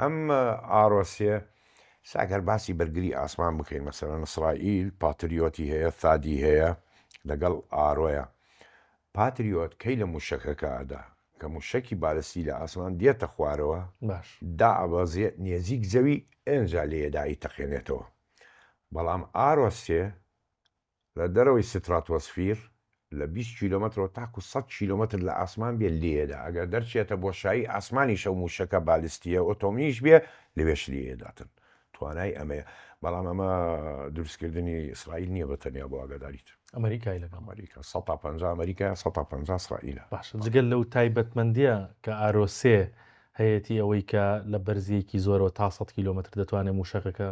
ئەم ئاڕۆسیە ساگەر باسی بەرگری ئاسمان بکەین مەسەرەن ئیسرائیل پاتریۆتی هەیە ثادی هەیە لەگەڵ ئاڕۆیە پاتریۆت کەی لە موشەکەکە ئەدا کە موشەکی بالستی لە ئاسمان دێتە خوارەوە باش داعبەزێ نێزیک زەوی ئێنجا لێدایی تەقێنێتەوە بەڵام ئاڕۆسێ لە دەرەوەی ستراتۆسفیر لە 20 کیلومتر تاکو 100 کیلومتر لە ئاسمان بێ لێدا ئەگەر دەرچێتە بۆشایی ئاسمانی شەو موشەکە بالستیە ئۆتۆمیش بێ لەوێش لێداتن توانای ئەمەیە بەڵام ئەمە دروستکردنی ئیسرائیل نییە بەتەنیا بۆ ئاگاداریت ئەمریکای لەگەڵ ئەمریکا 150 ئەمریکا 150 ئیسرائیلە باش جگەل لەو تایبەتمەندیە کە ئارۆسێ هەیەی ئەوەی کە لە بەرزیەکی زۆرەوە تا 100 کیلومتر دەتوانێت موشەکەەکە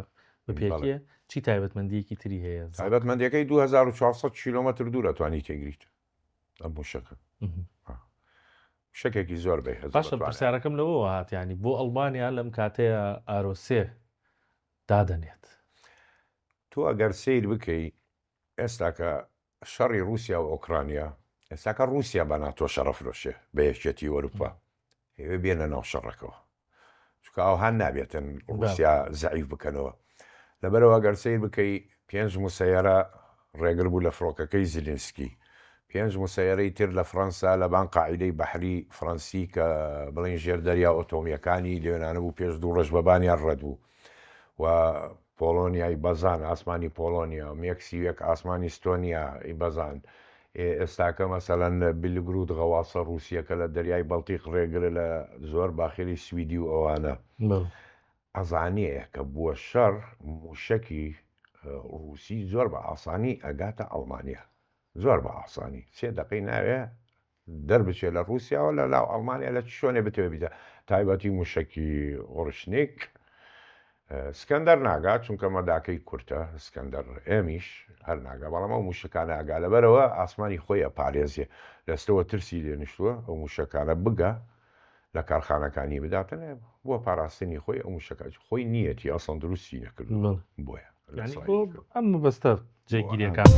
بپێکیە چی تایبەتمەندیەکی تری هەیە تایبەتمەندیەکەی 2400 کیلومتر دوور دەتوانی تێگریت ئەم موشەکە شکێکی زۆر بێ باشە پرسیارەکەم لەوە هاتیانی بۆ ئەڵمانیا لەم کاتەیە ئارۆسێ دادەنێت تۆ ئەگەر سیر بکەی ئێستا کە شەڕی رووسیا و ئۆکرانیا ئێستاکە رووسیا بە ناتۆ شەڕەفرۆشێ بە یەکێتی وەروپا هێوێ بێنە ناو شەڕەکەەوە چکە ئەوهان نابێتن رووسیا زەعیف بکەنەوە لەبەرەوە گەر سیر بکەی 5 موسەیارە ڕێگر بوو لە فڕۆکەکەی زیلینسکی 5 موسەیارەی تر لە فەرەنسا لە بان قاعیدەی بەحری فەڕەنسی کە بڵین ژێر دەریا ئۆتۆمیەکانی لێنانە بوو پێش 2 ڕۆژ بەبانیان ڕەدبوو و پۆلۆنیای بەزان ئاسمانی پۆلۆنیا و مێکسیوێک ئاسمانی ستۆنیا بەزان ئێستاکە مەسەلەن بیلگرود غەواسە رووسیەکە لە دەریای بەڵتیق ڕێگرە لە زۆر باخێری سویدی و ئەوانە ئەزانەیە کە بووە شەڕ موشەکی رووسی زۆر بە ئاسانی ئەگاتە ئەڵمانیا زۆر بە ئاسانی 3 دقی ناوێ دەربچێ لە رووسیاوە لە لاو ئەڵمانیا لە شوێنێ بتوێ بیدە تایبەتی موشکی ئۆرشنێک سکەندەر ناگات چونکە مەداکەی کورتە سکەندەر ئێمیش هەر ناگا بەڵام ئەو موشکانە ئاگا لەبەرەوە ئاسمانی خۆی ئەپارێزیێ لەستەوە ترسی لێنشتووە ئەو موشکانە بگە لە کارخانەکانی بداتنێ بۆ پاراستنی خۆی ئەو موشەکە خۆی نیەتی ئاسان دروستی نەکرد بۆیە ئەم بەستە جێگیریەکان.